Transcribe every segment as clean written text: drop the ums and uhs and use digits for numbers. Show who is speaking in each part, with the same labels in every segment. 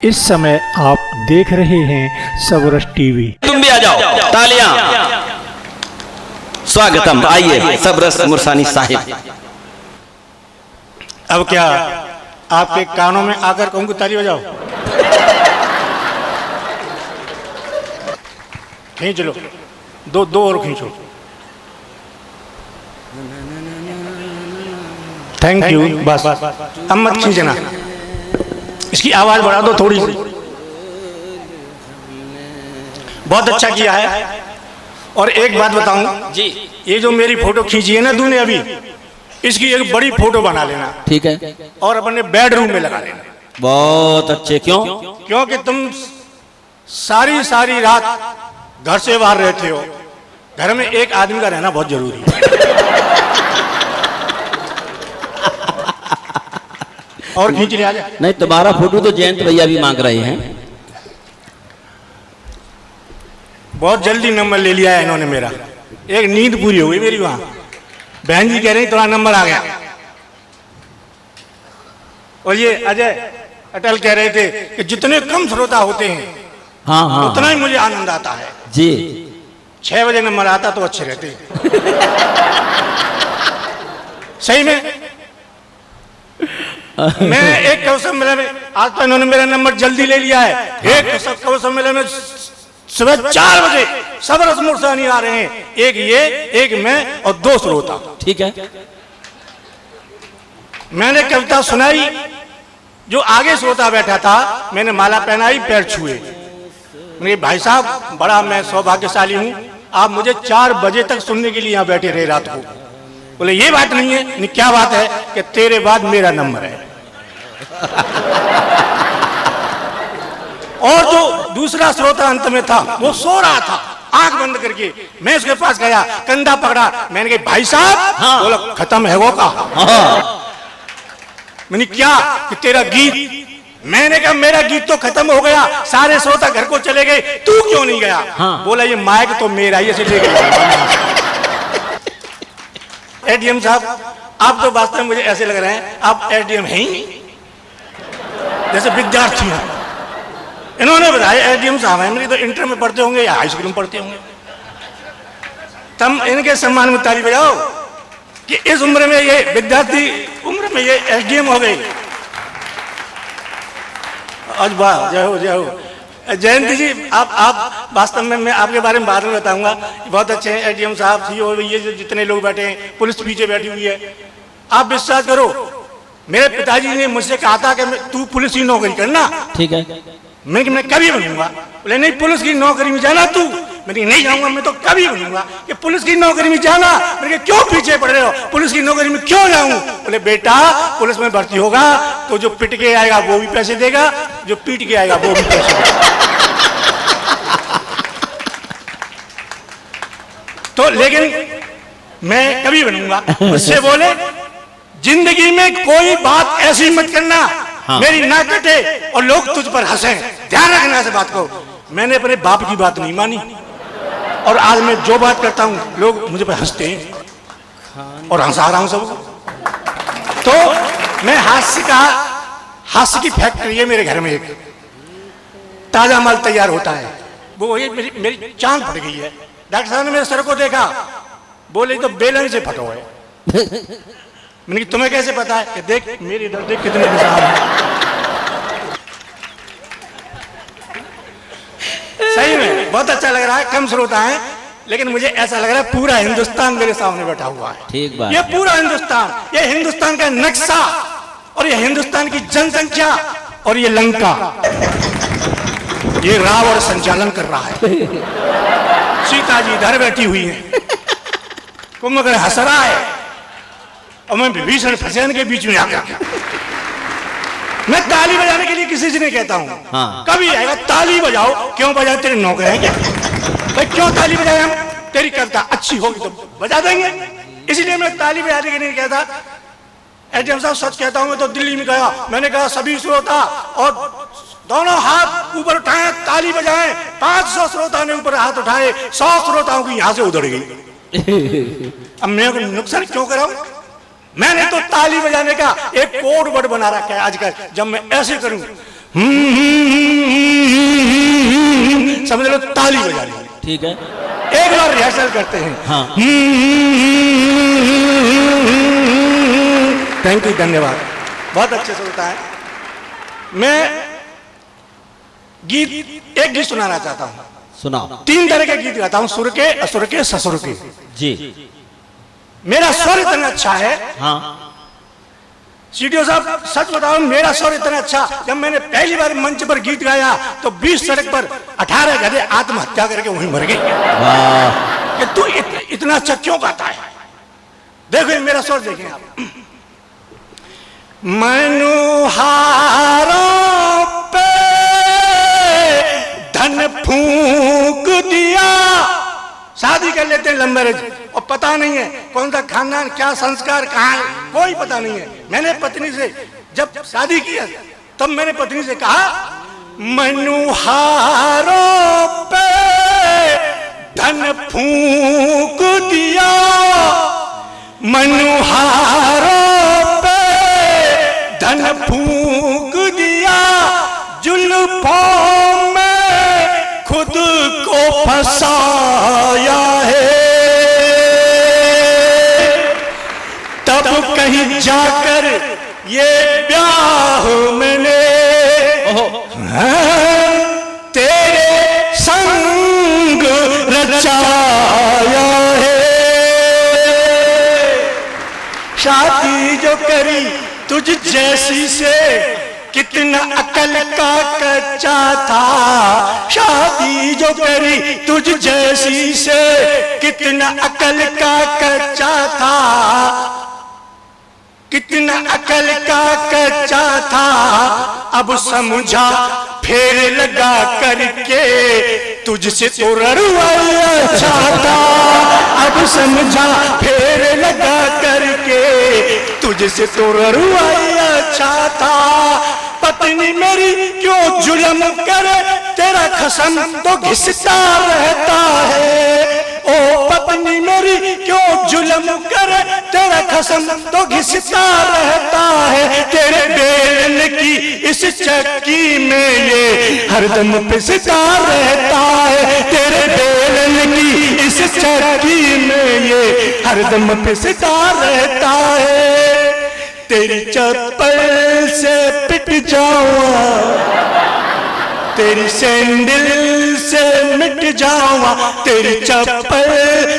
Speaker 1: इस समय आप देख रहे हैं सबरस टीवी।
Speaker 2: तुम भी आ जाओ, तालियां। स्वागतम, आइए सबरस मुरसानी साहिब।
Speaker 3: अब क्या आपके कानों में आकर कहूँ ताली बजाओ? खींच लो, दो और खींचो। Thank you. बस अब मत खींचना, इसकी आवाज बढ़ा दो थोड़ी सी। बहुत अच्छा किया है। और एक बात बताऊं
Speaker 2: जी,
Speaker 3: ये जो मेरी फोटो खींची है ना तूने अभी, इसकी एक बड़ी फोटो बना लेना,
Speaker 2: ठीक है,
Speaker 3: और अपने बेडरूम में लगा लेना।
Speaker 2: बहुत अच्छे। क्यों?
Speaker 3: क्योंकि तुम सारी रात घर से बाहर रहते हो। घर में एक आदमी का रहना बहुत जरूरी है। और खींच ले आजा।
Speaker 2: नहीं, तुम्हारा फोटो तो जयंत भैया भी मांग रहे हैं।
Speaker 3: बहुत जल्दी नंबर ले लिया है इन्होंने मेरा। एक नींद पूरी हो गई मेरी वहां। बहन जी कह रही तुम्हारा नंबर आ गया। और ये अजय अटल कह रहे थे कि जितने कम श्रोता होते हैं
Speaker 2: हाँ,
Speaker 3: उतना ही मुझे आनंद आता है
Speaker 2: जी।
Speaker 3: 6 बजे नंबर आता तो अच्छे रहते। सही में मैं एक कवि सम्मेलन में, आज तो इन्होंने मेरा नंबर जल्दी ले लिया है। एक कवि सम्मेलन में सुबह 4 बजे सबरस मुरसानी आ रहे हैं। एक ये, एक मैं और 2 श्रोता।
Speaker 2: ठीक है।
Speaker 3: मैंने कविता सुनाई, जो आगे श्रोता बैठा था मैंने माला पहनाई, पैर छुए। मैंने भाई साहब बड़ा मैं सौभाग्यशाली हूं, आप मुझे 4 बजे तक सुनने के लिए यहाँ बैठे रहे रात को। बोले ये बात नहीं है। नहीं, क्या बात है? कि तेरे बाद मेरा नंबर है। और जो दूसरा श्रोता अंत में था वो सो रहा था आंख बंद करके। मैं उसके पास गया, कंधा पकड़ा, मैंने कहा भाई साहब।
Speaker 2: हाँ।
Speaker 3: बोला खत्म है वो का।
Speaker 2: हाँ।
Speaker 3: मैंने क्या कि तेरा गीत। मैंने कहा मेरा गीत तो खत्म हो गया, सारे श्रोता घर को चले गए, तू क्यों नहीं गया?
Speaker 2: हाँ।
Speaker 3: बोला ये माइक तो मेरा ही, ऐसे ले गया। एडीएम साहब आप तो वास्तव में मुझे ऐसे लग रहे हैं आप एडीएम हैं ही जैसे विद्यार्थी हैं। इन्होंने बताया एडीएम साहब हैं, मेरी तो इंटर में पढ़ते होंगे या हाई स्कूल में पढ़ते होंगे। तुम इनके सम्मान में ताली बजाओ कि इस उम्र में ये विद्यार्थी उम्र में ये एसडीएम हो गई। आज वाह, जय हो जय हो। जयंती जी आप वास्तव में मैं आपके बारे में बाद में बताऊंगा। बहुत अच्छे हैं एडीएम साहब, सीओ, ये जो जितने लोग बैठे हैं, पुलिस पीछे बैठी हुई है। आप विश्वास करो, मेरे पिताजी ने मुझसे कहा था कि तू पुलिस की नौकरी करना।
Speaker 2: ठीक है।
Speaker 3: मैं कभी बनूंगा। बोले नहीं, पुलिस की नौकरी में जाना तू। मैंने नहीं जाऊंगा, मैं तो कभी बनूंगा। कि पुलिस की नौकरी में जाना। मैंने क्यों पीछे पड़ रहे हो, पुलिस की नौकरी में क्यों जाऊं? बोले बेटा पुलिस में भर्ती होगा तो जो पिट के आएगा वो भी पैसे देगा, जो पीट के आएगा वो भी पैसे देगा। तो लेकिन मैं कभी बनूंगा। उससे बोले जिंदगी में कोई बात ऐसी मत करना। हाँ। मेरी ना कटे और लोग तुझ पर हंसे, ध्यान रखना ऐसे बात को। मैंने अपने बाप की बात नहीं मानी और आज मैं जो बात करता हूं लोग मुझे पर हंसते हैं और हंसा रहा हूं सबको। तो मैं हास्य की फैक्ट्री है मेरे घर में। एक ताजा माल तैयार होता है, वो ये मेरी चांद फट गई है। डॉक्टर साहब ने मेरे सर को देखा, बोले तो बेलन से फटो है। मैंने कहा तुम्हें कैसे पता है? कि देख मेरे इधर देख कितने निशान हैं। सही में बहुत अच्छा लग रहा है, कम श्रोता है लेकिन मुझे ऐसा लग रहा है पूरा हिंदुस्तान मेरे सामने बैठा हुआ है। ठीक बात। ये पूरा हिंदुस्तान, ये हिंदुस्तान का नक्शा और ये हिंदुस्तान की जनसंख्या और ये लंका, ये रावण संचालन कर रहा है। सीता जी इधर बैठी हुई है, कुंभकर्ण हंस रहा है और मैं विभीषण फसेन के बीच में आकर मैं ताली बजाने के लिए किसी से नहीं कहता हूं। हाँ। कभी आएगा ताली बजाओ, क्यों बजाओ? तेरे नौकर हैं क्या भाई? क्यों ताली बजाए? हम तेरी कविता अच्छी होगी तो बजा देंगे, इसलिए मैं ताली बजाने के नहीं कहता। एडीएम साहब सच कहता हूं, मैं तो दिल्ली में गया, मैंने कहा सभी श्रोता और दोनों हाथ ऊपर उठाएं, ताली बजाएं। 500 श्रोता ने ऊपर हाथ उठाए, 100 श्रोताओं की यहां से उधड़ गई। अब मैं नुकसान क्यों कराऊं? मैंने तो ताली बजाने का एक कोड वर्ड बना रखा है आजकल। जब मैं ऐसे करूं समझ लो ताली बजा ली।
Speaker 2: ठीक है।
Speaker 3: एक बार रिहर्सल करते हैं।
Speaker 2: हाँ।
Speaker 3: थैंक यू, धन्यवाद, बहुत अच्छे से होता है। मैं एक गीत सुनाना चाहता हूँ।
Speaker 2: सुनाओ।
Speaker 3: 3 तरह के गीत गाता हूँ, सुर के, असुर के, ससुर के।
Speaker 2: जी।
Speaker 3: मेरा स्वर इतना अच्छा है।
Speaker 2: हाँ।
Speaker 3: सीडीओ साहब सच बताओ, मेरा स्वर इतना अच्छा, जब मैंने पहली बार मंच पर गीत गाया तो 20 सड़क पर 18 गधे आत्महत्या करके वहीं मर गए।
Speaker 2: वाह।
Speaker 3: कि तू इतना अच्छा क्यों गाता है? देखो ये मेरा स्वर देखें आप। मनोहारों पे धन फूंक दिया, शादी कर लेते हैं लंबे रज, और पता नहीं है कौन सा खानदान, क्या संस्कार, कहाँ है, कोई पता नहीं है। मैंने पत्नी से जब शादी किया तब मैंने पत्नी से कहा, मनोहारों पे धन फूंक दिया, मनोहारों पे धन फूंक दिया, जुल्फों में खुद को फंसाया है, तब कहीं जाकर ये ब्याह मैंने तेरे संग रचाया है। शादी जो करी तुझ जैसी से, कितना अकल का कच्चा था, शादी जो करी तुझ जैसी से, कितना अकल का कच्चा था, कितना अकल का कच्चा था, अब समझा फेर लगा करके तुझसे तो रड़ुआ अच्छा था, अब समझा फेर लगा करके तुझसे तो रड़ुआ अच्छा था। पत्नी मेरी क्यों जुल्म करे, तेरा खसम तो घिसता रहता है, ओ पत्नी मेरी क्यों जुल्म करे, तेरा खसम तो घिसता रहता है, तेरे बेलन की इस चक्की में ये हरदम पिसता रहता है, तेरे बेलन की इस चक्की में ये हरदम पिसता रहता है, तेरी चप्पल से पिट जाऊंगा, तेरी सैंडल से मिट जाऊंगा, तेरी चप्पल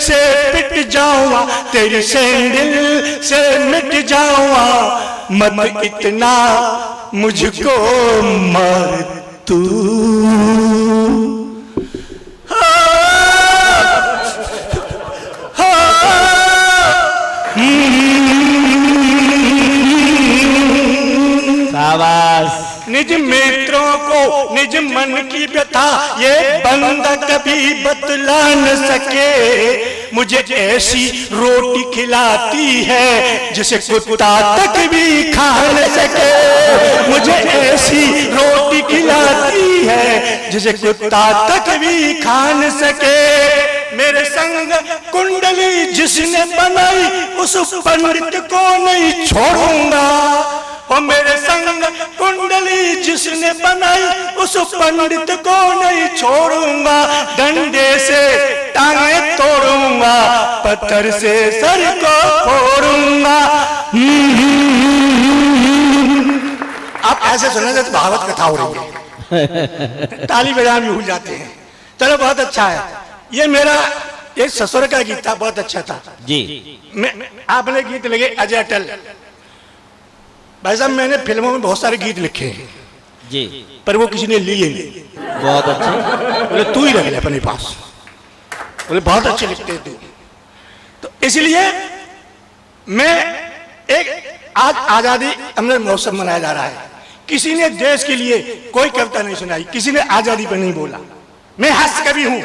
Speaker 3: से पिट जाऊंगा, तेरी सैंडल से मिट जाऊंगा, मत इतना मुझको मार तू। निज मित्रों को निज मन की व्यथा ये बंदा कभी बतला न सके, मुझे ऐसी रोटी खिलाती है जिसे कुत्ता तक भी खा न सके, मुझे ऐसी रोटी खिलाती है जिसे कुत्ता तक भी खा न सके, मेरे संग कुंडली जिसने बनाई उस पंडित को नहीं छोड़ूंगा, और मेरे संग कुंडली जिसने बनाई उस पंडित को नहीं छोड़ूंगा, डंडे से टांगे तोड़ूंगा, पत्थर से सर को फोड़ूंगा। आप ऐसे सुनेंगे तो भागवत कथा हो रही है, ताली बजाना भी भूल जाते हैं। चलो बहुत अच्छा है, ये मेरा एक ससुर का गीत था, बहुत अच्छा था
Speaker 2: जी।
Speaker 3: आपने गीत लगे अजय अटल। भाई साहब मैंने फिल्मों में बहुत सारे गीत लिखे हैं
Speaker 2: जी,
Speaker 3: पर वो किसी ने लिए नहीं।
Speaker 2: बहुत अच्छे।
Speaker 3: बोले तू ही रख ले अपने पास, बोले बहुत अच्छे लिखते तू। तो इसलिए मैं एक आज आजादी अमृत महोत्सव मनाया जा रहा है, किसी ने देश के लिए कोई कविता नहीं सुनाई, किसी ने आजादी पर नहीं बोला। मैं हास्य कवि हूं,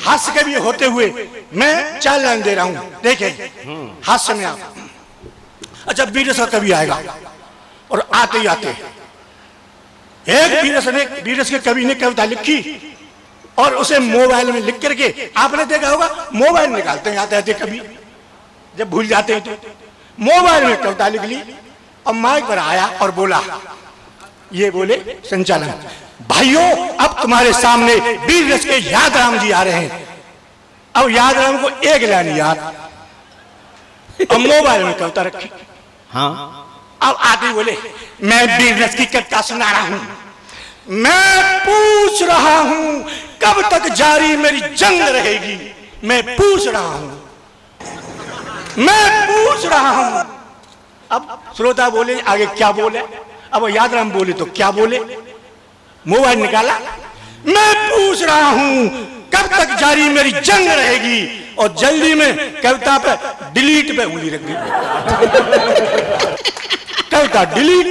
Speaker 3: हास्य कवि होते हुए मैं 4 लाइन दे रहा हूं, देखें हास्य में आप। अच्छा वीरस का कवि आएगा और आते ही आते एक वीरस के कवि ने कविता लिखी और उसे मोबाइल में लिख करके, आपने देखा होगा मोबाइल निकालते हैं आते आते कभी जब भूल जाते हैं तो मोबाइल में कविता लिख ली और माइक पर आया और बोला ये बोले संचालन, भाइयों अब तुम्हारे सामने वीर रस के यादराम जी आ रहे हैं। अब यादराम को एक लाइन याद, अब मोबाइल में कविता रखी।
Speaker 2: हाँ
Speaker 3: अब आगे बोले, मैं वीर रस की कविता सुना रहा हूं, मैं पूछ रहा हूं कब तक जारी मेरी जंग रहेगी, मैं पूछ रहा हूं, मैं पूछ रहा हूं। अब श्रोता बोले आगे क्या बोले, अब यादराम बोले तो क्या बोले, मोबाइल निकाला, मैं पूछ रहा हूं कब तक जारी मेरी जंग रहेगी, और जल्दी में कविता पे डिलीट पे उंगली रख दी, कविता डिलीट।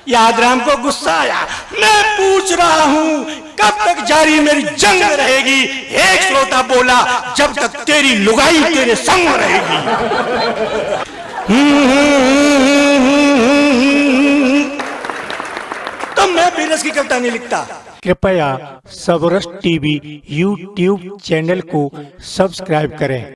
Speaker 3: यादराम को गुस्सा आया, मैं पूछ रहा हूं कब तक जारी मेरी जंग रहेगी। एक श्रोता बोला, जब तक तेरी लुगाई तेरे संग रहेगी। तो मैं वीरस की कविता नहीं लिखता।
Speaker 1: कृपया सबरस टीवी यूट्यूब चैनल को सब्सक्राइब करें।